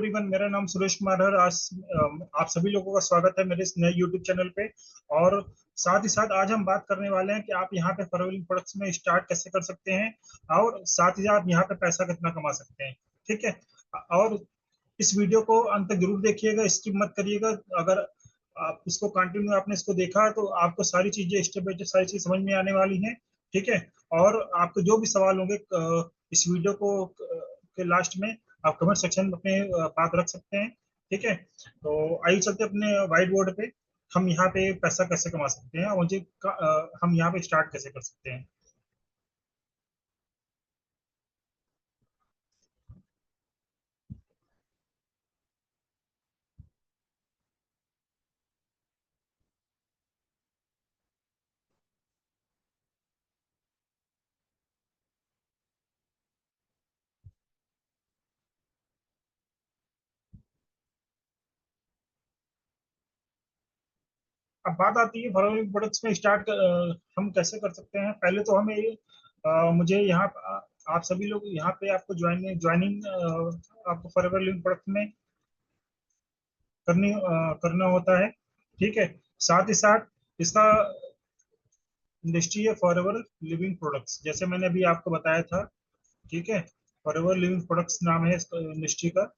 Everyone, मेरा नाम सुरेश कुमार है। आज आप सभी लोगों का स्वागत है मेरे इस नए यूट्यूब चैनल पे। और साथ ही साथ आज हम बात करने वाले हैं कि आप यहाँ पे फॉलोइंग प्रोडक्ट्स में स्टार्ट कैसे कर सकते हैं, और साथ ही आप यहाँ पे पैसा कितना कमा सकते हैं। ठीक है। और इस वीडियो को अंत तक जरूर देखिएगा, स्किप मत करिएगा। अगर आप इसको कंटिन्यू आपने इसको देखा तो आपको सारी चीजें स्टेप बाय स्टेप सारी चीज समझ में आने वाली हैं। ठीक है। और आपको जो भी सवाल होंगे इस वीडियो को के लास्ट में आप कमेंट सेक्शन में अपने बात रख सकते हैं। ठीक है। तो आइए चलते अपने व्हाइट बोर्ड पे। हम यहाँ पे पैसा कैसे कमा सकते हैं और हम यहाँ पे स्टार्ट कैसे कर सकते हैं। अब बात आती है फॉलोइंग प्रोडक्ट्स में हम कैसे कर सकते हैं। पहले तो हमें मुझे यहाँ आप सभी लोग यहाँ पे आपको ज्वाइनिंग आपको फॉरएवर लिविंग प्रोडक्ट में करना होता है। ठीक है। साथ ही साथ इसका इंडस्ट्री है फॉरएवर लिविंग प्रोडक्ट्स, जैसे मैंने अभी आपको बताया था। ठीक है। फॉरएवर लिविंग प्रोडक्ट्स नाम है इस इंडस्ट्री का।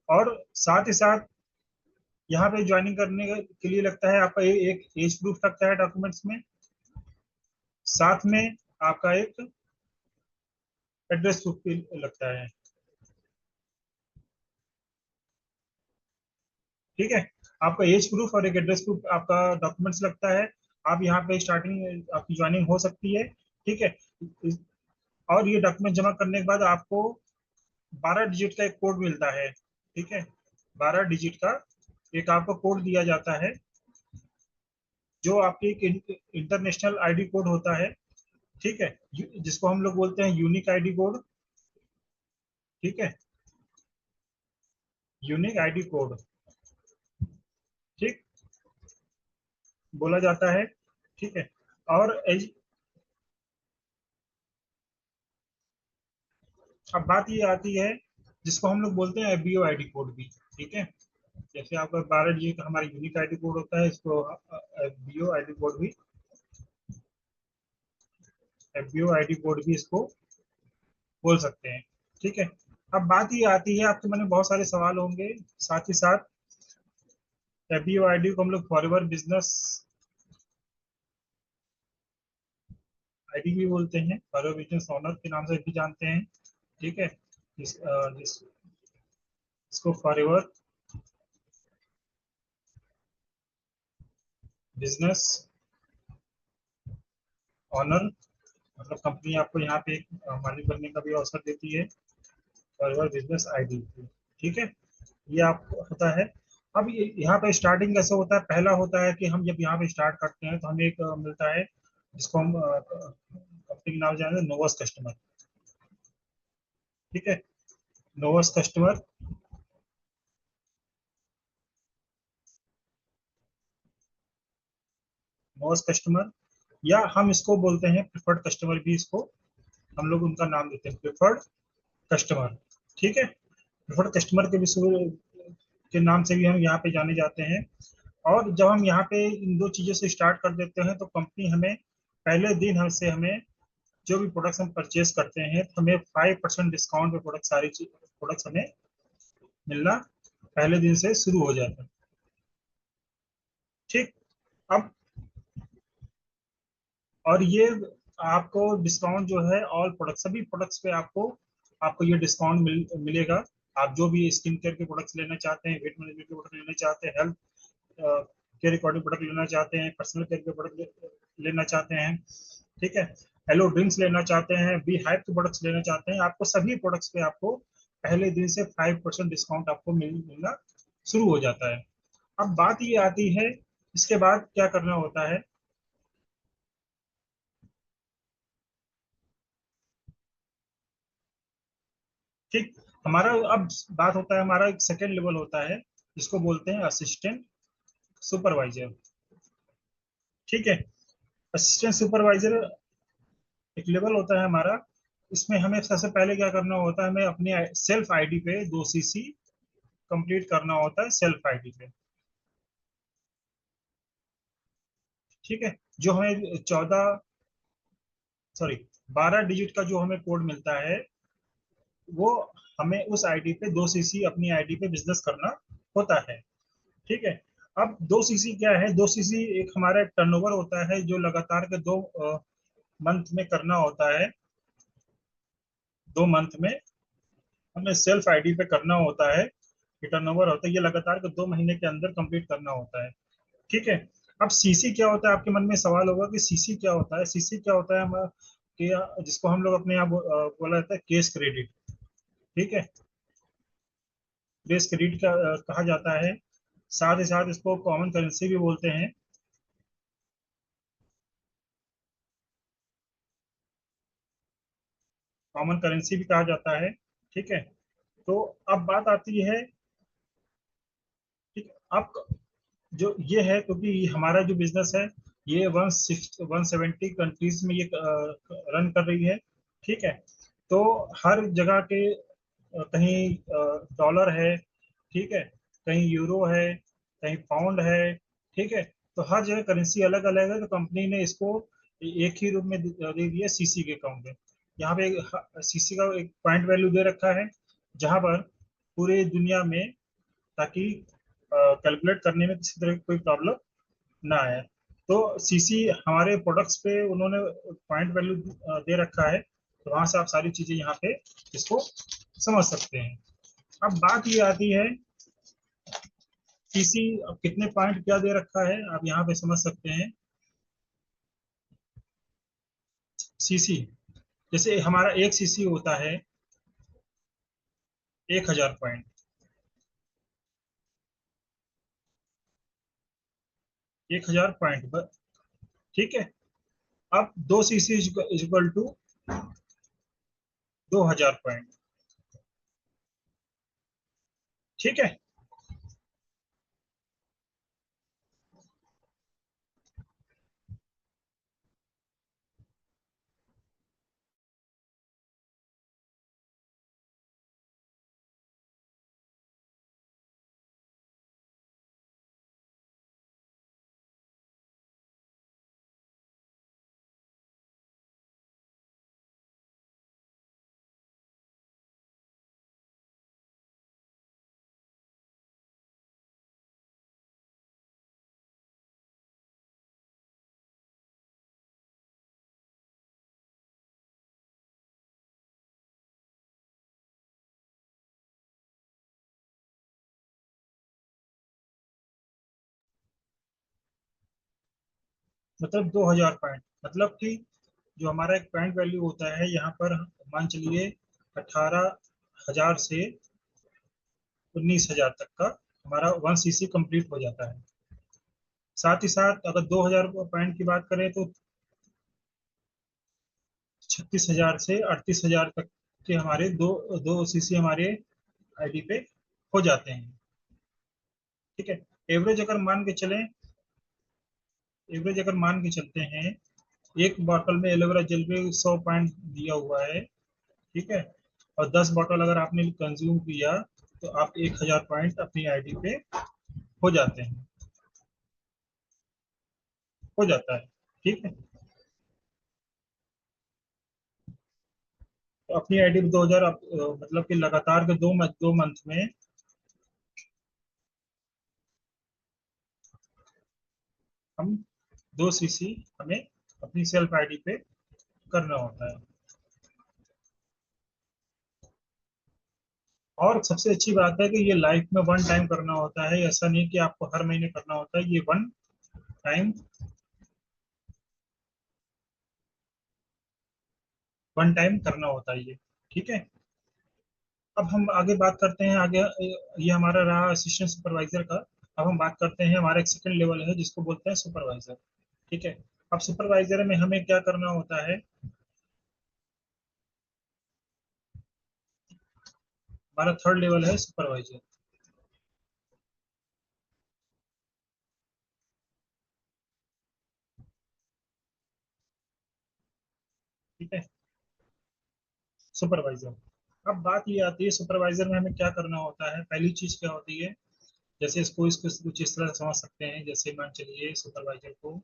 और साथ ही साथ यहाँ पे ज्वाइनिंग करने के लिए लगता है आपका एक एज प्रूफ लगता है डॉक्यूमेंट्स में। साथ में आपका एक एड्रेस प्रूफ भी लगता है। ठीक है। आपका एज प्रूफ और एक एड्रेस प्रूफ आपका डॉक्यूमेंट्स लगता है। आप यहाँ पे स्टार्टिंग आपकी ज्वाइनिंग हो सकती है। ठीक है। और ये डॉक्यूमेंट जमा करने के बाद आपको 12 डिजिट का एक कोड मिलता है। ठीक है। 12 डिजिट का एक आपको कोड दिया जाता है, जो आपकी एक इंटरनेशनल आईडी कोड होता है। ठीक है। जिसको हम लोग बोलते हैं यूनिक आईडी कोड। ठीक है। यूनिक आईडी कोड ठीक बोला जाता है। ठीक है। और अब बात ये आती है जिसको हम लोग बोलते हैं एफबीओ आईडी कोड भी। ठीक है। जैसे आपका 12 डिजिट का हमारा यूनिक आईडी कोड होता है, इसको एफबीओ आईडी कोड भी एफबीओ आईडी कोड भी इसको बोल सकते हैं। ठीक है। अब बात ये आती है, आपके मन में बहुत सारे सवाल होंगे। साथ ही साथ एफबीओ आईडी को हम लोग फॉरएवर बिजनेस आईडी भी बोलते हैं, फॉरएवर बिजनेस ऑनर के नाम से भी जानते हैं। ठीक है। इसको फॉरएवर बिजनेस ऑनर मतलब कंपनी आपको यहाँ पे एक मालिक बनने का भी अवसर देती है, फॉरएवर बिजनेस आईडी। ठीक है। ये आप होता है। अब यहाँ पे स्टार्टिंग कैसे होता है। पहला होता है कि हम जब यहाँ पे स्टार्ट करते हैं तो हमें एक मिलता है जिसको हम कंपनी के नाम जानेंगे नोवस कस्टमर। ठीक है। नोवस कस्टमर नोवस कस्टमर या हम इसको बोलते हैं प्रिफर्ड कस्टमर भी, इसको हम लोग उनका नाम देते हैं प्रिफर्ड कस्टमर। ठीक है। प्रिफर्ड कस्टमर के विषय के नाम से भी हम यहाँ पे जाने जाते हैं। और जब हम यहाँ पे इन दो चीजों से स्टार्ट कर देते हैं तो कंपनी हमें पहले दिन हमसे हमें जो भी प्रोडक्ट्स हम परचेज करते हैं तो हमें 5% डिस्काउंट पे सारी प्रोडक्ट्स हमें मिलना पहले दिन से शुरू हो जाता है। ठीक। अब और ये आपको डिस्काउंट जो है ऑल प्रोडक्ट सभी प्रोडक्ट्स पे आपको आपको ये डिस्काउंट मिलेगा। आप जो भी स्किन केयर के प्रोडक्ट्स लेना चाहते हैं, वेट मैनेजमेंट के प्रोडक्ट लेना चाहते हैं, हेल्थ केयर रिकॉर्डिंग प्रोडक्ट लेना चाहते हैं, पर्सनल केयर के प्रोडक्ट लेना चाहते हैं। ठीक है। हेलो ड्रिंक्स लेना चाहते हैं, बी हाइप के प्रोडक्ट्स लेना चाहते हैं, आपको सभी प्रोडक्ट्स पे आपको पहले दिन से 5% डिस्काउंट आपको मिलना शुरू हो जाता है। अब बात ये आती है इसके बाद क्या करना होता है। ठीक। हमारा अब बात होता है, हमारा एक सेकेंड लेवल होता है जिसको बोलते हैं असिस्टेंट सुपरवाइजर। ठीक है। असिस्टेंट सुपरवाइजर एक लेवल होता है हमारा। इसमें हमें सबसे पहले क्या करना होता है, हमें अपनी सेल्फ आईडी पे 2 सीसी कंप्लीट करना होता है सेल्फ आईडी पे। ठीक है। जो हमें 12 डिजिट का जो हमें कोड मिलता है, वो हमें उस आईडी पे 2 सीसी अपनी आईडी पे बिजनेस करना होता है। ठीक है। अब 2 सीसी क्या है? 2 सीसी एक हमारा टर्नओवर होता है जो लगातार के 2 मंथ में करना होता है। 2 मंथ में हमें सेल्फ आईडी पे करना होता है। ये टर्नओवर होता है, ये लगातार के 2 महीने के अंदर कंप्लीट करना होता है। ठीक है। अब सीसी क्या होता है? आपके मन में सवाल होगा कि सीसी क्या होता है। सीसी क्या होता है? हम कि जिसको हम लोग अपने यहाँ बोला जाता है केस क्रेडिट। ठीक है। केस क्रेडिट का कहा जाता है। साथ ही साथ इसको कॉमन करेंसी भी बोलते हैं। कॉमन करेंसी भी कहा जाता है। ठीक है। तो अब बात आती है। ठीक है। अब जो ये है, क्योंकि हमारा जो बिजनेस है ये 170 कंट्रीज में ये रन कर रही है। ठीक है। तो हर जगह के कहीं डॉलर है। ठीक है। कहीं यूरो है, कहीं पाउंड है। ठीक है। तो हर जगह करेंसी अलग अलग है, तो कंपनी ने इसको एक ही रूप में दे दिया सीसी के अकाउंट में। यहाँ पे सीसी का एक पॉइंट वैल्यू दे रखा है, जहां पर पूरी दुनिया में, ताकि कैलकुलेट करने में किसी तरह की कोई प्रॉब्लम ना आए। तो सीसी हमारे प्रोडक्ट्स पे उन्होंने पॉइंट वैल्यू दे रखा है, तो वहां से आप सारी चीजें यहाँ पे इसको समझ सकते हैं। अब बात ये आती है, सीसी अब कितने पॉइंट क्या दे रखा है आप यहाँ पे समझ सकते हैं। सीसी जैसे हमारा एक सीसी होता है 1,000 पॉइंट। 1,000 पॉइंट। ठीक है। अब 2 सीसी इक्वल टू 2,000 पॉइंट। ठीक है। मतलब 2,000 पॉइंट, मतलब कि जो हमारा एक पॉइंट वैल्यू होता है यहाँ पर, मान चलिए 18,000 से 19,000 तक का हमारा 1 सीसी कंप्लीट हो जाता है। साथ ही साथ अगर 2,000 पॉइंट की बात करें तो 36,000 से 38,000 तक के हमारे दो दो सीसी हमारे आईडी पे हो जाते हैं। ठीक है। एवरेज अगर मान के चलें, एवरेज अगर मान के चलते हैं, एक बॉटल में एलोवेरा जेल पे 100 पॉइंट दिया हुआ है। ठीक है। और 10 बॉटल अगर आपने कंज्यूम किया, तो आप 1,000 पॉइंट अपनी आईडी पे हो जाते हैं। हो जाता है। ठीक है। तो अपनी आईडी पे 2,000 मतलब कि लगातार के 2 मंथ में हम 2 सीसी हमें अपनी सेल्फ आईडी पे करना होता है। और सबसे अच्छी बात है कि ये लाइफ में वन टाइम करना होता है, ऐसा नहीं कि आपको हर महीने करना होता है, ये टाइम वन टाइम करना होता है ये। ठीक है। अब हम आगे बात करते हैं आगे। ये हमारा रहा असिस्टेंट सुपरवाइजर का। अब हम बात करते हैं, हमारा एक सेकंड लेवल है जिसको बोलते हैं सुपरवाइजर। ठीक है। अब सुपरवाइजर में हमें क्या करना होता है? हमारा थर्ड लेवल है सुपरवाइजर। ठीक है। सुपरवाइजर अब बात ये आती है सुपरवाइजर में हमें क्या करना होता है। पहली चीज क्या होती है, जैसे इसको कुछ इस तरह से समझ सकते हैं। जैसे मान चलिए सुपरवाइजर को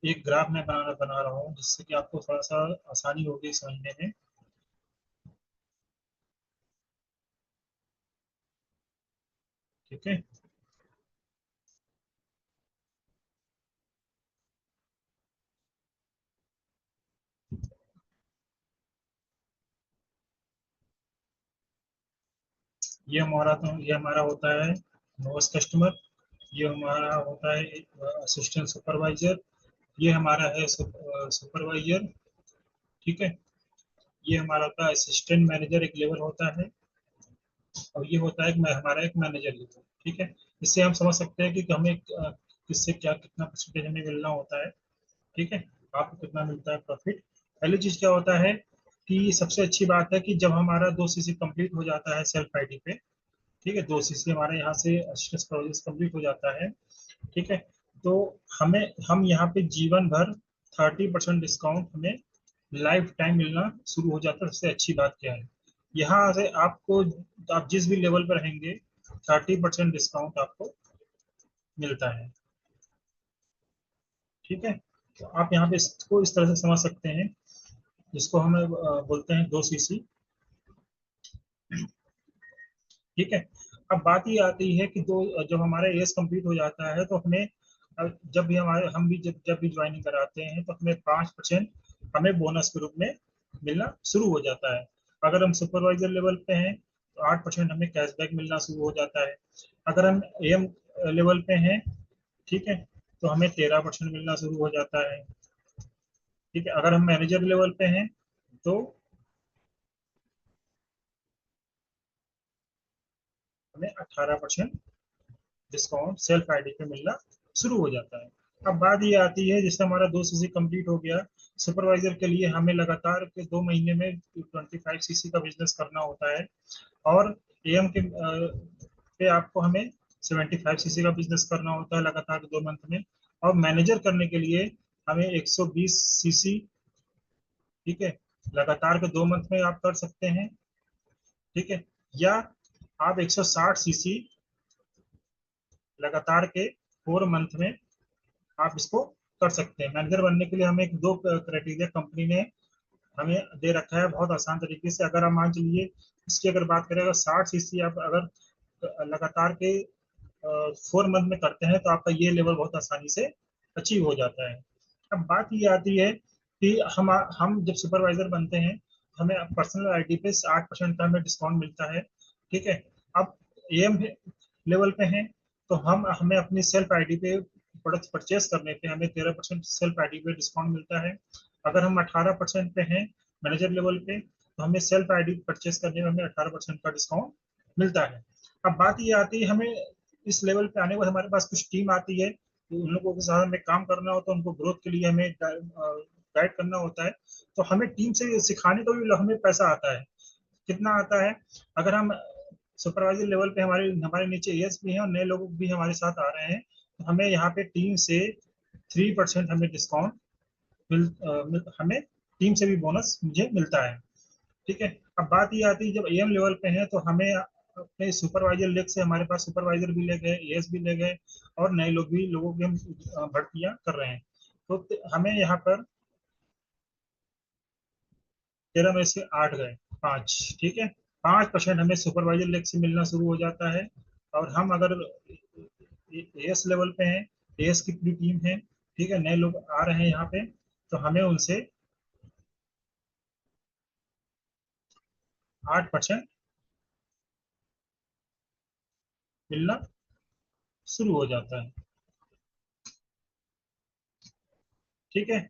एक ग्राफ में बना रहा हूँ, जिससे कि आपको थोड़ा सा आसानी होगी समझने में। ठीक है। ये हमारा होता है नोस कस्टमर। ये हमारा होता है असिस्टेंट सुपरवाइजर। ये हमारा है सुपरवाइजर। ठीक है। ये हमारा होता है असिस्टेंट मैनेजर, एक लेवल होता है। और ये होता है हमारा एक मैनेजर लेवल। ठीक है। इससे हम समझ सकते हैं कि हमें किससे क्या कितना परसेंटेज हमें मिलना होता है। ठीक है। आपको कितना मिलता है प्रॉफिट। पहली चीज क्या होता है कि सबसे अच्छी बात है कि जब हमारा 2 सीसी कंप्लीट हो जाता है सेल्फ आईडी पे। ठीक है, 2 सीसी हमारे यहाँ से असिस्टेंस प्रोजेक्ट कंप्लीट हो जाता है। ठीक है। तो हमें हम यहाँ पे जीवन भर 30% डिस्काउंट हमें लाइफ टाइम मिलना शुरू हो जाता है। सबसे अच्छी बात क्या है, यहाँ से आपको, आप जिस भी लेवल पर रहेंगे 30% डिस्काउंट आपको मिलता है। ठीक है। तो आप यहाँ पे इसको इस तरह से समझ सकते हैं, जिसको हम बोलते हैं 2 सीसी। ठीक है। अब बात ये आती है कि जब हमारा एज कंप्लीट हो जाता है तो हमें जब भी हमारे हम भी जब भी ज्वाइनिंग कराते हैं तो हमें 5% हमें बोनस के रूप में मिलना शुरू हो जाता है। अगर हम सुपरवाइजर लेवल पे हैं तो 8% हमें कैशबैक मिलना शुरू हो जाता है। अगर हम एम लेवल पे हैं, ठीक है, तो हमें 13% मिलना शुरू हो जाता है। ठीक है। अगर हम मैनेजर लेवल पे हैं तो हमें 18% डिस्काउंट सेल्फ आईडी पे मिलना शुरू हो जाता है। अब बात ये आती है, जैसे हमारा 2 सीसी कंप्लीट हो गया, सुपरवाइजर के लिए हमें लगातार के 2 महीने में 25 सीसी का बिजनेस करना होता है। और एएम के पे आपको हमें 75 सीसी का बिजनेस करना होता है लगातार 2 मंथ में। और मैनेजर करने के लिए हमें 120 सीसी, ठीक है, लगातार के 2 मंथ में आप कर सकते हैं। ठीक है। या आप 160 सीसी लगातार के 4 मंथ में आप इसको कर सकते हैं। मैनेजर बनने के लिए हमें एक दो क्राइटेरिया कंपनी ने हमें दे रखा है बहुत आसान तरीके से। अगर हम मान चलिए इसकी अगर बात करें, अगर 60 सीसी आप अगर लगातार के 4 मंथ में करते हैं तो आपका ये लेवल बहुत आसानी से अचीव हो जाता है। अब बात ये आती है कि हम जब सुपरवाइजर बनते हैं हमें पर्सनल आईडी पे 8% का हमें डिस्काउंट मिलता है। ठीक है। अब एम लेवल पे हैं तो हम हमें अपनी सेल्फ आईडी पे प्रोडक्ट परचेस करने पे हमें 13% सेल्फ आईडी पे डिस्काउंट मिलता है। अगर हम 18% पे हैं मैनेजर लेवल पे तो हमें सेल्फ आईडी परचेस करने में हमें 18% का डिस्काउंट मिलता है। अब बात ये आती है, हमें इस लेवल पे आने के बाद हमारे पास कुछ टीम आती है, तो उन लोगों के साथ हमें काम करना होता है, उनको ग्रोथ के लिए हमें गाइड करना होता है। तो हमें टीम से सिखाने का भी हमें पैसा आता है। कितना आता है, अगर हम सुपरवाइजर लेवल पे हमारे हमारे नीचे एएस भी हैं और नए लोग भी हमारे साथ आ रहे हैं, तो हमें यहाँ पे टीम से 3% हमें डिस्काउंट हमें टीम से भी बोनस मुझे मिलता है। ठीक है। अब बात ये आती है जब एएम लेवल पे है तो हमें अपने सुपरवाइजर लेग से हमारे पास सुपरवाइजर भी ले गए, एएस भी ले गए, और नए लोगों की हम भर्तियां कर रहे हैं। तो हमें यहाँ पर 13 में से 8 गए, 5। ठीक है। 5% हमें सुपरवाइजर लेग से मिलना शुरू हो जाता है। और हम अगर एएस लेवल पे हैं, एएस की पूरी टीम है, ठीक है, नए लोग आ रहे हैं यहाँ पे, तो हमें उनसे 8% मिलना शुरू हो जाता है। ठीक है।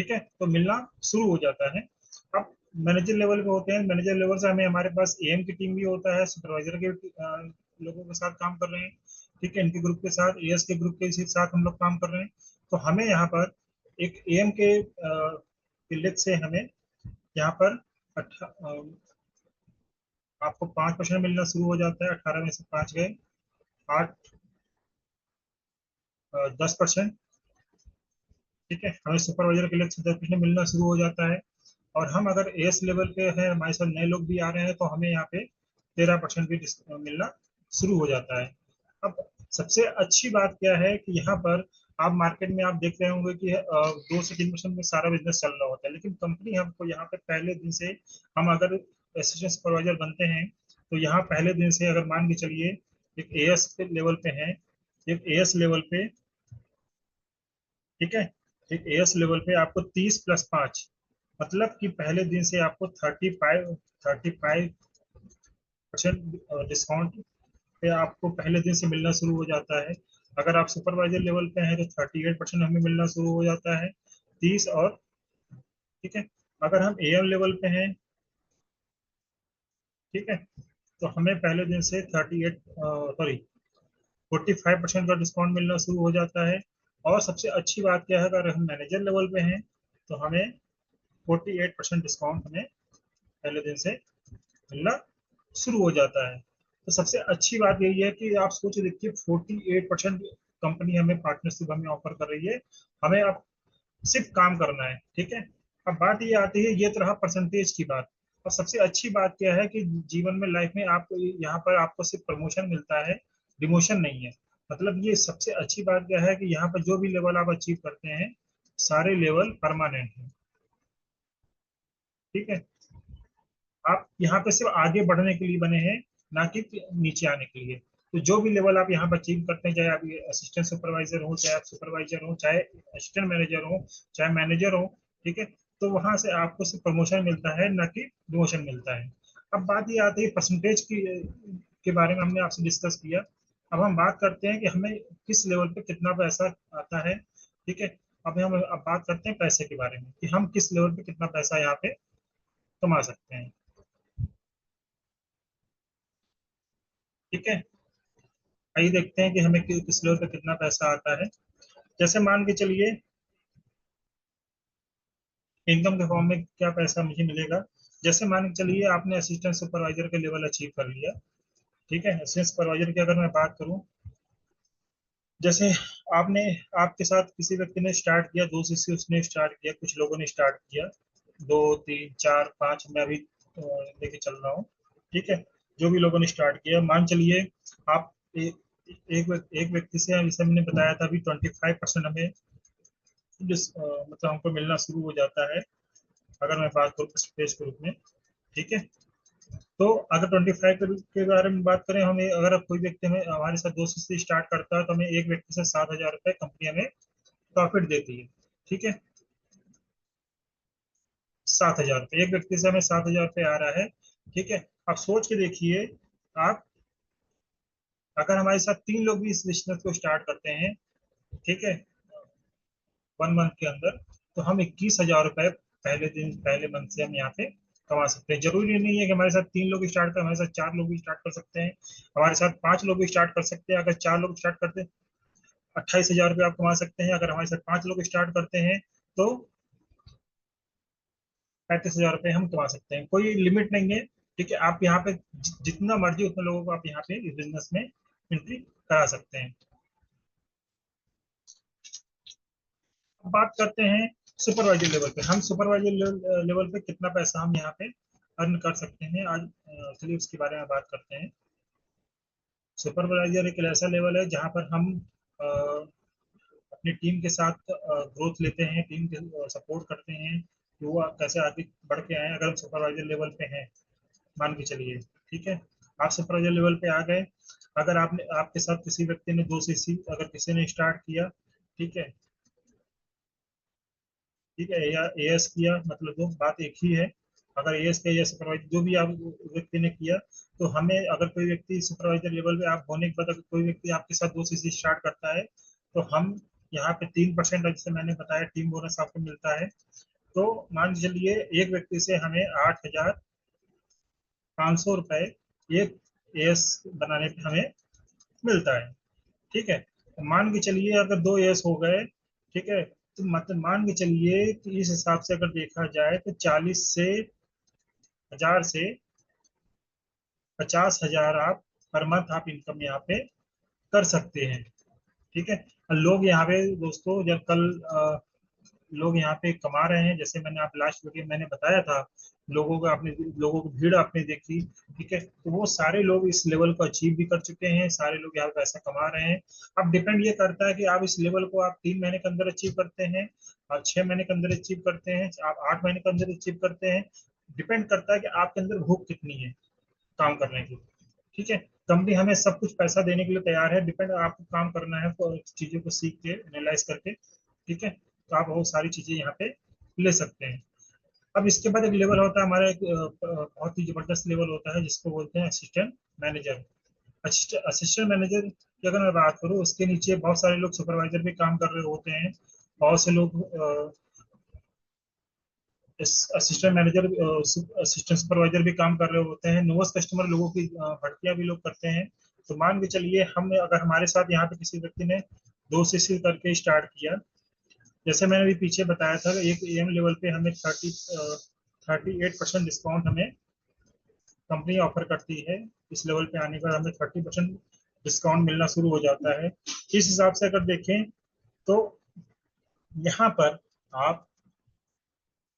ठीक है, तो मिलना शुरू हो जाता है। अब मैनेजर लेवल पे होते हैं, मैनेजर लेवल से हमें हमारे पास एएम की टीम भी होता है, सुपरवाइजर के लोगों के साथ काम कर रहे हैं, ठीक है, इनके ग्रुप के साथ, एएस के ग्रुप के साथ हम लोग काम कर रहे हैं। तो हमें यहाँ पर एक एएम के किल्लत से हमें यहाँ पर आपको 5% मिलना शुरू हो जाता है, 18 में से 5 गए, 8, 10%, ठीक है, हमें सुपरवाइजर के लिए 10% मिलना शुरू हो जाता है। और हम अगर एस लेवल पे हैं, हमारे साथ नए लोग भी आ रहे हैं, तो हमें यहाँ पे 13% भी मिलना शुरू हो जाता है। अब सबसे अच्छी बात क्या है कि यहाँ पर आप मार्केट में आप देख रहे होंगे कि 2 से 3% में सारा बिजनेस चल रहा होता है, लेकिन कंपनी हमको यहाँ पे पहले दिन से, हम अगर असिस्टेंट सुपरवाइजर बनते हैं, तो यहाँ पहले दिन से अगर मान के चलिए एक एएस लेवल पे हैं, एक एएस लेवल पे, ठीक है, एक एएस लेवल पे आपको 30 + 5, मतलब कि पहले दिन से आपको 35% डिस्काउंट पे आपको पहले दिन से मिलना शुरू हो जाता है। अगर आप सुपरवाइजर लेवल पे हैं तो 38% हमें मिलना शुरू हो जाता है, 30 और, ठीक है, अगर हम एएम लेवल पे हैं, ठीक है, तो हमें पहले दिन से 45% का डिस्काउंट मिलना शुरू हो जाता है। और सबसे अच्छी बात क्या है, अगर हम मैनेजर लेवल पे हैं तो हमें 48% डिस्काउंट हमें पहले दिन से मिलना शुरू हो जाता है। तो सबसे अच्छी बात यही है कि आप सोच देखिए, 48% कंपनी हमें पार्टनरशिप हमें ऑफर कर रही है, हमें अब सिर्फ काम करना है, ठीक है। अब बात ये आती है, ये तो रहा परसेंटेज की बात। और सबसे अच्छी बात क्या है कि जीवन में, लाइफ में, आपको यहाँ पर आपको सिर्फ प्रमोशन मिलता है, डिमोशन नहीं है। मतलब ये सबसे अच्छी बात क्या है कि यहाँ पर जो भी लेवल आप अचीव करते हैं, सारे लेवल परमानेंट हैं, ठीक है। आप यहाँ पे सिर्फ आगे बढ़ने के लिए बने हैं, ना कि नीचे आने के लिए। तो जो भी लेवल आप यहाँ पर अचीव करते हैं, चाहे आप असिस्टेंट सुपरवाइजर हो, चाहे आप सुपरवाइजर हो, चाहे असिस्टेंट मैनेजर हो, चाहे मैनेजर हो, ठीक है, तो वहां से आपको सिर्फ प्रमोशन मिलता है, ना कि प्रमोशन मिलता है। अब बात ये आती है परसेंटेज की के बारे में हमने आपसे डिस्कस किया। अब हम बात करते हैं कि हमें किस लेवल पे कितना पैसा आता है, ठीक है। अब बात करते हैं पैसे के बारे में, कि हम किस लेवल पे कितना पैसा यहाँ पे कमा सकते हैं, ठीक है। आइए देखते हैं कि हमें किस लेवल पे कितना पैसा आता है। जैसे मान के चलिए, इनकम के फॉर्म में क्या पैसा मुझे मिलेगा। जैसे मान के चलिए आपने असिस्टेंट सुपरवाइजर के लेवल अचीव कर लिया, ठीक है। असिस्टेंट सुपरवाइजर की अगर मैं बात करूं, जैसे आपने, आपके साथ किसी व्यक्ति ने स्टार्ट किया, 2 से उसने स्टार्ट किया, कुछ लोगों ने स्टार्ट किया, 2, 3, 4, 5, मैं अभी लेके चल रहा हूँ, ठीक है। जो भी लोगों ने स्टार्ट किया, मान चलिए आप एक व्यक्ति से, जैसे मैंने बताया था अभी, 25% हमें मतलब हमको मिलना शुरू हो जाता है, अगर मैं बात करूँ परसेंटेज के रूप में, ठीक है। तो अगर 25 के बारे में बात करें, हमें अगर कोई व्यक्ति हमें हमारे साथ 200 से स्टार्ट करता है, तो हमें एक व्यक्ति से 7,000 रुपये कंपनी हमें प्रॉफिट देती है, ठीक है। 7,000 रुपये, एक व्यक्ति से हमें 7,000 रुपये आ रहा है, ठीक है। आप सोच के देखिए, आप अगर हमारे साथ 3 लोग भी इस बिजनेस को स्टार्ट करते हैं, ठीक है, 1 मंथ के अंदर, तो हम 21,000 रुपये पहले दिन, पहले मंथ से हम यहाँ पे कमा सकते हैं। जरूरी नहीं है कि हमारे साथ 3 लोग स्टार्ट करें, हमारे साथ 4 लोग भी स्टार्ट कर सकते हैं, हमारे साथ 5 लोग भी स्टार्ट कर सकते हैं। अगर 4 लोग स्टार्ट करते हैं, 28,000 रुपये आप कमा सकते हैं। अगर हमारे साथ 5 लोग स्टार्ट करते हैं, तो 35,000 रुपये हम कमा सकते हैं। कोई लिमिट नहीं है, ठीक है। आप यहाँ पे जितना मर्जी उतने लोगों को आप यहाँ पे इस बिजनेस में एंट्री करा सकते हैं। अब बात करते हैं सुपरवाइजर लेवल पे, हम सुपरवाइजर लेवल पे कितना पैसा हम यहाँ पे अर्न कर सकते हैं आज। चलिए उसके बारे में बात करते हैं। सुपरवाइजर एक ऐसा लेवल है जहाँ पर हम अ, अपनी टीम के साथ ग्रोथ लेते हैं, टीम के सपोर्ट करते हैं कि वो कैसे आगे बढ़ के आए। अगर हम सुपरवाइजर लेवल पे हैं, मान के चलिए, ठीक है, आप सुपरवाइजर लेवल पे आ गए, अगर आपने, आपके साथ किसी व्यक्ति ने 2 से अगर किसी ने स्टार्ट किया, ठीक है, ठीक है, या एएस किया, मतलब दो बात एक ही है। अगर एएस किया या सुपरवाइजर, जो भी आप व्यक्ति ने किया, तो हमें, अगर कोई व्यक्ति सुपरवाइजर लेवल पे आप होने के बाद अगर कोई व्यक्ति आपके साथ 2 से स्टार्ट करता है, तो हम यहाँ पे 3% जैसे मैंने बताया टीम बोनस आपको मिलता है। तो मान के चलिए एक व्यक्ति से हमें 8,500 रुपये एक एएस बनाने पे हमें मिलता है। ठीक है, तो मान के चलिए अगर 2 एएस हो गए, ठीक है, तो मतलब मान के चलिए कि इस हिसाब से अगर देखा जाए तो 40 से 50,000 आप पर मंथ आप इनकम यहाँ पे कर सकते हैं। ठीक है, लोग यहाँ पे दोस्तों जब कल लोग यहाँ पे कमा रहे हैं, जैसे मैंने आप लास्ट वीडियो मैंने बताया था, लोगों की भीड़ आपने देखी। ठीक है, तो वो सारे लोग इस लेवल को अचीव भी कर चुके हैं, सारे लोग यहाँ पैसा कमा रहे हैं। अब डिपेंड ये करता है कि आप इस लेवल को आप 3 महीने के अंदर अचीव करते हैं, और 6 महीने के अंदर अचीव करते हैं, आप 8 महीने के अंदर अचीव करते हैं। डिपेंड करता है कि आपके अंदर भूख कितनी है काम करने की। ठीक है, कंपनी हमें सब कुछ पैसा देने के लिए तैयार है, डिपेंड आपको काम करना है तो चीजों को सीख के एनालाइज करके। ठीक है, तो आप बहुत सारी चीजें यहाँ पे ले सकते हैं। अब इसके बाद एक लेवल होता है हमारा, एक बहुत ही जबरदस्त लेवल होता है जिसको बोलते हैं असिस्टेंट मैनेजर। असिस्टेंट मैनेजर की अगर मैं बात करूँ, उसके नीचे बहुत सारे लोग सुपरवाइजर भी काम कर रहे होते हैं। बहुत से लोग असिस्टेंट मैनेजर, असिस्टेंट सुपरवाइजर भी काम कर रहे होते हैं। नोवस कस्टमर लोगों की भर्तियां भी लोग करते हैं। तो मान के चलिए हम अगर हमारे साथ यहाँ पे किसी व्यक्ति ने 2 CC करके स्टार्ट किया, जैसे मैंने अभी पीछे बताया था, एक एम लेवल पे हमें 38% डिस्काउंट हमें कंपनी ऑफर करती है। इस लेवल पे आने पर हमें 30% डिस्काउंट मिलना शुरू हो जाता है। इस हिसाब से अगर देखें तो यहाँ पर आप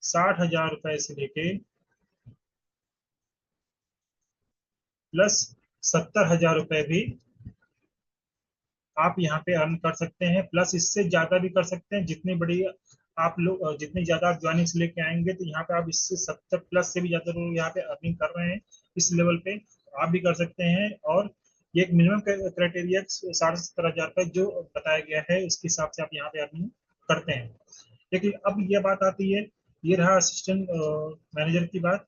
60,000 रुपए से लेके प्लस 70,000 रुपए भी आप यहाँ पे अर्न कर सकते हैं, प्लस इससे ज्यादा भी कर सकते हैं। जितनी बड़ी आप लोग जितनी ज्यादा आप ज्वाइनिंग से लेके आएंगे, तो यहाँ पे आप इससे 70 प्लस से भी ज्यादा लोग यहाँ पे अर्निंग कर रहे हैं इस लेवल पे। आप भी कर सकते हैं, और ये एक मिनिमम क्राइटेरिया 60-70 हजार रुपये जो बताया गया है, उसके हिसाब से आप यहाँ पे अर्निंग करते हैं। लेकिन अब ये बात आती है, ये रहा असिस्टेंट मैनेजर की बात।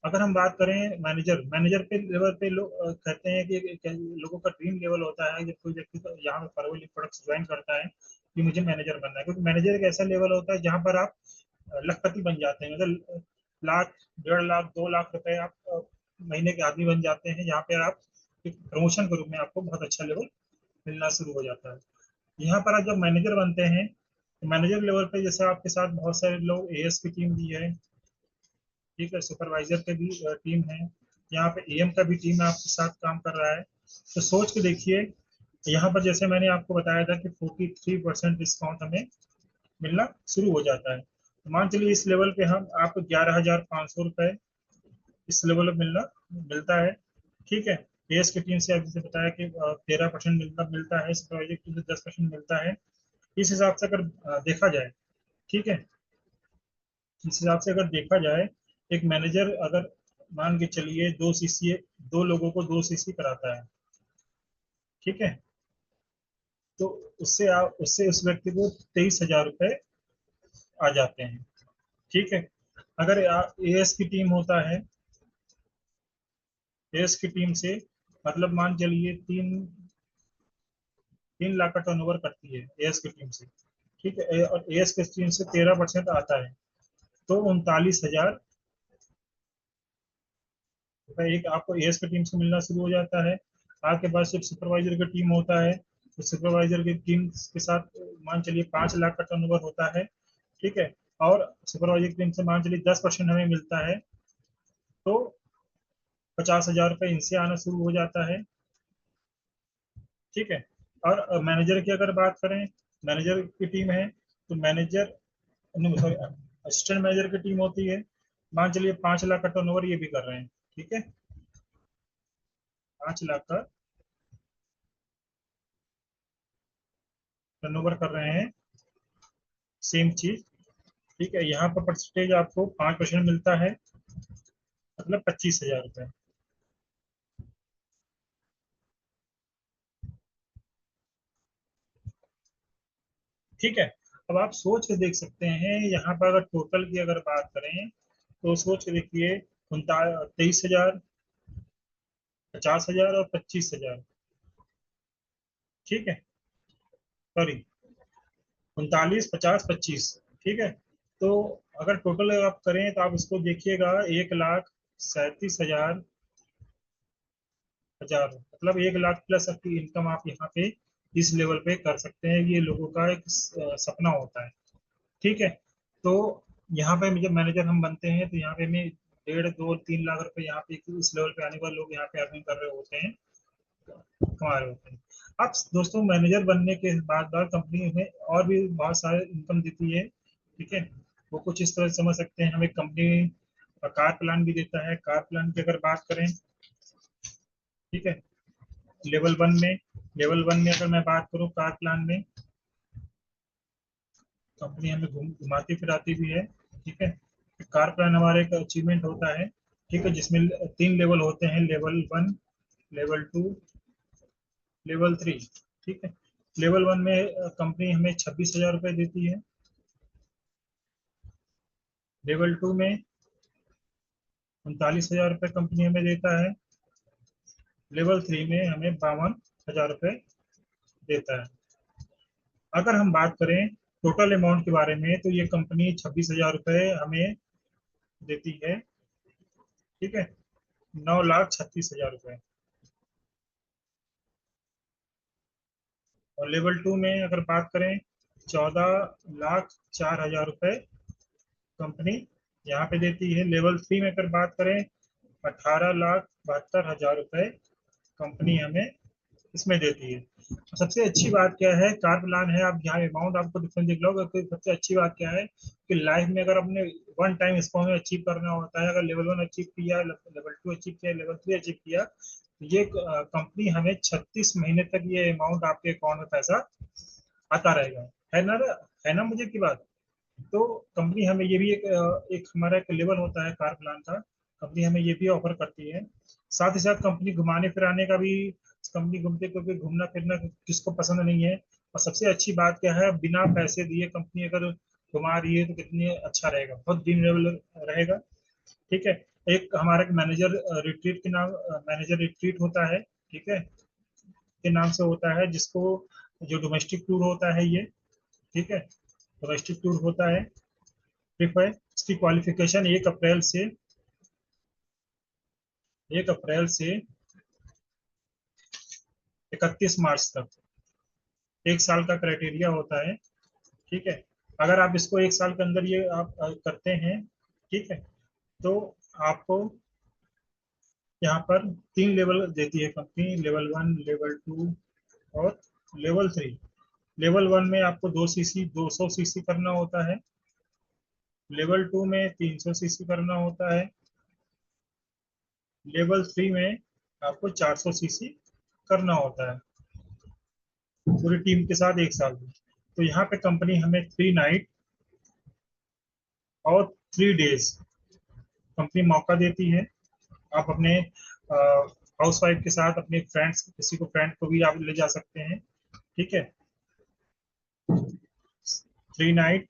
अगर हम बात करें मैनेजर मैनेजर पे लेवल पे, लोग कहते हैं कि लोगों का ड्रीम लेवल होता है, जब कोई व्यक्ति यहाँ पे फॉरवर्ड प्रोडक्ट्स ज्वाइन करता है कि मुझे मैनेजर बनना है, क्योंकि मैनेजर एक ऐसा लेवल होता है जहाँ पर आप लखपति बन जाते हैं। मतलब लाख, 1.5 लाख, 2 लाख रुपए आप महीने के आदमी बन जाते हैं, जहाँ पे आप एक प्रमोशन के रूप में आपको बहुत अच्छा लेवल मिलना शुरू हो जाता है। यहाँ पर आप जब मैनेजर बनते हैं, तो मैनेजर लेवल पे जैसे आपके साथ बहुत सारे लोग एएस की टीम भी है, ठीक है, सुपरवाइजर के भी टीम है, यहाँ पे एएम का भी टीम आपके साथ काम कर रहा है। तो सोच के देखिए, यहाँ पर जैसे मैंने आपको बताया था कि 43% डिस्काउंट हमें मिलना शुरू हो जाता है। तो मान चलिए इस लेवल पे हम आपको 11,500 रुपये इस लेवल पे मिलता है। ठीक है, एएस की टीम से आप जैसे बताया कि 13% मिलता है, सुपरवाइजर की टीम से 10% मिलता है। इस हिसाब से अगर देखा जाए, ठीक है, इस हिसाब से अगर देखा जाए, एक मैनेजर अगर मान के चलिए 2 CC, 2 लोगों को 2 CC कराता है, ठीक है, तो उससे उस व्यक्ति को 23,000 रुपये आ जाते हैं। ठीक है, अगर एएस की टीम होता है, एएस की टीम से मतलब मान चलिए 3 लाख का टर्नओवर करती है एएस की टीम से। ठीक है, और एएस की टीम से 13% आता है, तो 39,000 रुपये एक आपको एएस की टीम से मिलना शुरू हो जाता है। आपके पास जब सुपरवाइजर की टीम होता है, तो सुपरवाइजर की टीम के साथ मान चलिए 5 लाख का टर्नओवर होता है। ठीक है, और सुपरवाइजर की टीम से मान चलिए 10% हमें मिलता है, तो 50,000 रुपये इनसे आना शुरू हो जाता है। ठीक है, और मैनेजर की अगर बात करें, मैनेजर की टीम है, तो मैनेजर, सॉरी, असिस्टेंट मैनेजर की टीम होती है, मान चलिए 5 लाख का टर्नओवर ये भी कर रहे हैं। ठीक है, 5 लाख का टर्नओवर कर रहे हैं, सेम चीज। ठीक है, यहाँ पर परसेंटेज आपको 5% मिलता है, मतलब 25,000 रुपये। ठीक है, अब आप सोच के देख सकते हैं, यहाँ पर अगर टोटल की अगर बात करें, तो सोच के देखिए, 23,000, 50,000 और 25,000। ठीक है, सॉरी, 39, 50, 25। ठीक है, तो अगर टोटल आप करें तो आप इसको देखिएगा, 1,37,000 मतलब 1 लाख प्लस आपकी इनकम आप यहाँ पे इस लेवल पे कर सकते हैं। ये लोगों का एक सपना होता है। ठीक है, तो यहाँ पे जब मैनेजर हम बनते हैं तो यहाँ पे हमें 1.5, 2, 3 लाख रुपए यहाँ पे इस लेवल पे आने वाले लोग यहाँ पे अर्निंग कर रहे होते हैं, कमा रहे होते हैं। अब दोस्तों मैनेजर बनने के बाद बाद कंपनी में और भी बहुत सारे इनकम देती है। ठीक है, वो कुछ इस तरह से समझ सकते हैं। हमें कंपनी कार प्लान भी देता है। कार प्लान की अगर बात करें, ठीक है, लेवल वन में लेवल वन में अगर मैं बात करूं कार प्लान में, कंपनी हमें घुमाती फिराती भी है। ठीक है, कार प्लान हमारे एक अचीवमेंट होता है। ठीक है, जिसमें 3 लेवल होते हैं, level one, level two, level three. ठीक है, लेवल वन में कंपनी हमें 26,000 रुपये देती है। लेवल टू में 39,000 रुपये कंपनी हमें देता है। लेवल थ्री में हमें 52,000 रुपये देता है। अगर हम बात करें टोटल अमाउंट के बारे में, तो ये कंपनी 26,000 रुपये हमें देती है। ठीक है, 9,36,000 रुपये। और लेवल टू में अगर बात करें, 14,04,000 रुपये कंपनी यहाँ पे देती है। लेवल थ्री में अगर बात करें, 18,72,000 रुपये कंपनी हमें इसमें देती है। सबसे अच्छी बात क्या है, कार प्लान है, आप यहाँ अमाउंट आपको डिफरेंस दिख रहा होगा। तो सबसे अच्छी बात क्या है कि लाइफ में अगर अपने वन टाइम इसको हमें अचीव करना होता है, अगर लेवल वन अचीव किया, लेवल टू अचीव किया, लेवल थ्री अचीव किया, तो ये कंपनी हमें 36 महीने तक ये अमाउंट आपके अकाउंट में पैसा आता रहेगा। है ना, है ना मुझे की बात। तो कंपनी हमें ये भी एक हमारा एक लेवल होता है कार प्लान का, कंपनी हमें ये भी ऑफर करती है। साथ ही साथ कंपनी घुमाने फिराने का भी, कंपनी घूमते, क्योंकि घूमना फिरना किसको पसंद नहीं है। और सबसे अच्छी बात क्या है, बिना पैसे दिए कंपनी अगर घुमा रही है तो कितनी अच्छा रहेगा, बहुत दिन लेवल रहेगा। ठीक है, एक हमारा मैनेजर रिट्रीट के नाम, मैनेजर रिट्रीट होता है। ठीक है, के नाम से होता है, जिसको जो डोमेस्टिक टूर होता है ये। ठीक है, डोमेस्टिक टूर होता है। ट्रिप है, इसकी क्वालिफिकेशन 1 अप्रैल से 31 मार्च तक, 1 साल का क्राइटेरिया होता है। ठीक है, अगर आप इसको 1 साल के अंदर ये आप करते हैं, ठीक है, तो आपको यहाँ पर 3 लेवल देती है company, level one, level two और लेवल थ्री। लेवल वन में आपको 2 सीसी 200 सीसी करना होता है। लेवल टू में 300 सीसी करना होता है। लेवल थ्री में आपको 400 सीसी करना होता है, पूरी टीम के साथ 1 साल में। तो यहाँ पे कंपनी हमें 3 नाइट और 3 डेज कंपनी मौका देती है। आप अपने हाउस वाइफ के साथ, अपने फ्रेंड्स, किसी को फ्रेंड को भी आप ले जा सकते हैं। ठीक है, 3 नाइट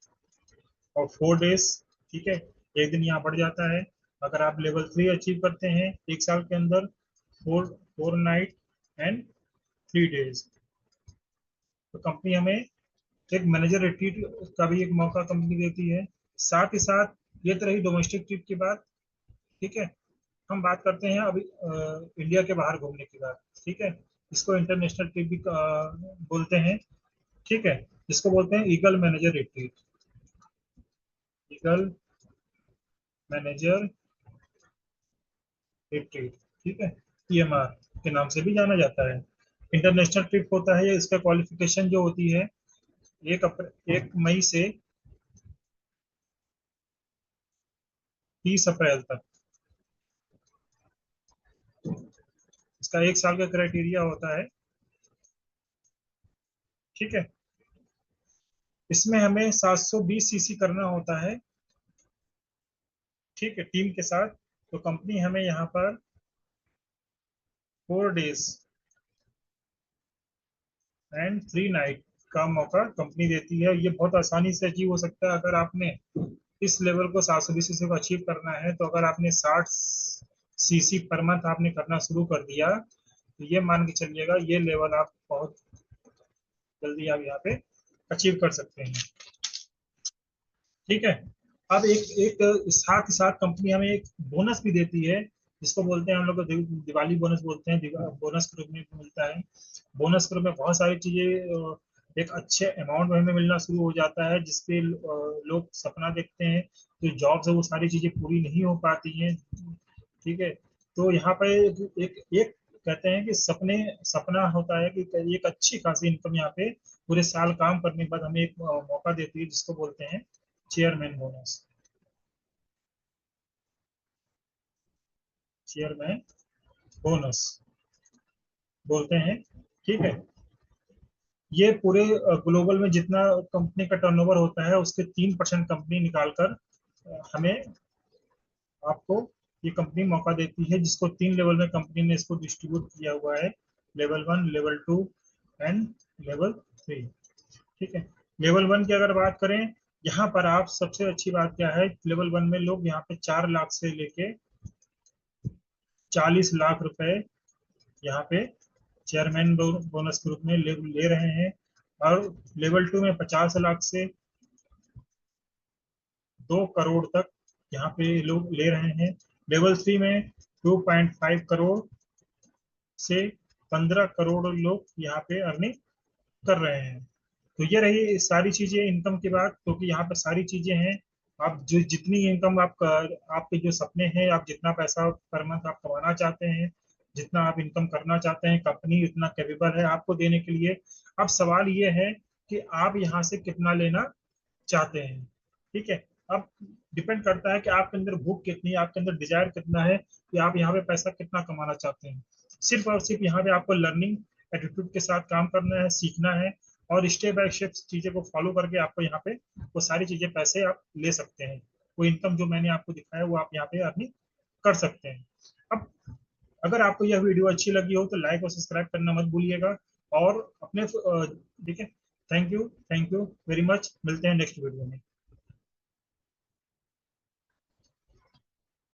और 4 डेज। ठीक है, एक दिन यहाँ बढ़ जाता है। अगर आप लेवल थ्री अचीव करते हैं 1 साल के अंदर, 4 नाइट एंड 3 डेज, तो कंपनी हमें एक मैनेजर रिट्रीट का भी एक मौका कंपनी देती है। साथ ही साथ ये तो रही डोमेस्टिक ट्रिप की बात। ठीक है, हम बात करते हैं अभी इंडिया के बाहर घूमने की बात। ठीक है, इसको इंटरनेशनल ट्रिप भी बोलते हैं। ठीक है, इसको बोलते हैं eagle manager retreat. Eagle manager retreat, ठीक है, ईएमआर के नाम से भी जाना जाता है। इंटरनेशनल ट्रिप होता है, इसका क्वालिफिकेशन जो होती है 1 मई से 30 अप्रैल तक, इसका 1 साल का क्राइटेरिया होता है। ठीक है, इसमें हमें 720 सीसी करना होता है। ठीक है, टीम के साथ। तो कंपनी हमें यहाँ पर 4 डेज एंड 3 नाइट का मौका कंपनी देती है। ये बहुत आसानी से अचीव हो सकता है। अगर आपने इस लेवल को 720 सीसी को अचीव करना है, तो अगर आपने 60 सीसी पर मंथ आपने करना शुरू कर दिया, तो ये मान के चलिएगा ये लेवल आप बहुत जल्दी आप यहाँ पे अचीव कर सकते हैं। ठीक है। अब एक एक साथ ही साथ कंपनी हमें एक बोनस भी देती है, जिसको बोलते हैं हम लोग को दिवाली बोनस बोलते हैं, बोनस के रूप में भी मिलता है। बोनस के रूप में बहुत सारी चीजें एक अच्छे अमाउंट में हमें मिलना शुरू हो जाता है, जिसपे लोग सपना देखते हैं। जो जॉब है वो सारी चीजें पूरी नहीं हो पाती हैं। ठीक है। तो यहाँ पे एक एक कहते हैं कि सपना होता है कि एक अच्छी खासी इनकम यहाँ पे पूरे साल काम करने के बाद हमें एक मौका देती है, जिसको बोलते हैं चेयरमैन बोनस। चेयरमैन बोनस बोलते हैं। ठीक है। ये पूरे ग्लोबल में जितना कंपनी का टर्नओवर होता है उसके 3% कंपनी निकालकर हमें, आपको ये कंपनी मौका देती है, जिसको 3 लेवल में कंपनी ने इसको डिस्ट्रीब्यूट किया हुआ है। Level 1, level 2 and level 3। ठीक है। लेवल 1 की अगर बात करें, यहाँ पर आप सबसे अच्छी बात क्या है, लेवल 1 में लोग यहाँ पे 4 लाख से लेके 40 लाख रुपए यहाँ पे चेयरमैन बोनस के रूप में ले रहे हैं। और लेवल 2 में 50 लाख से 2 करोड़ तक यहाँ पे लोग ले रहे हैं। लेवल 3 में 2.5 करोड़ से 15 करोड़ लोग यहाँ पे अर्निंग कर रहे हैं। तो ये रही सारी चीजें इनकम की बात, क्योंकि यहाँ पे सारी चीजें हैं। आप जो जितनी इनकम आपके जो सपने हैं, आप जितना पैसा पर मंथ आप कमाना चाहते हैं, जितना आप इनकम करना चाहते हैं, कंपनी उतना कैपेबल है आपको देने के लिए। अब सवाल ये है कि आप यहाँ से कितना लेना चाहते हैं। ठीक है। अब डिपेंड करता है कि आपके अंदर भूख कितनी है, आपके अंदर डिजायर कितना है, कि आप यहाँ पे पैसा कितना कमाना चाहते हैं। सिर्फ और सिर्फ यहाँ पे आपको लर्निंग एटीट्यूड के साथ काम करना है, सीखना है, और स्टेप बाय स्टेप चीजें को फॉलो करके आपको यहाँ पे वो सारी चीजें पैसे आप ले सकते हैं। वो इनकम जो मैंने आपको दिखाया वो आप यहाँ पे अपनी कर सकते हैं। अब अगर आपको यह वीडियो अच्छी लगी हो तो लाइक और सब्सक्राइब करना मत भूलिएगा। और अपने ठीक है। थैंक यू वेरी मच, मिलते हैं नेक्स्ट वीडियो में।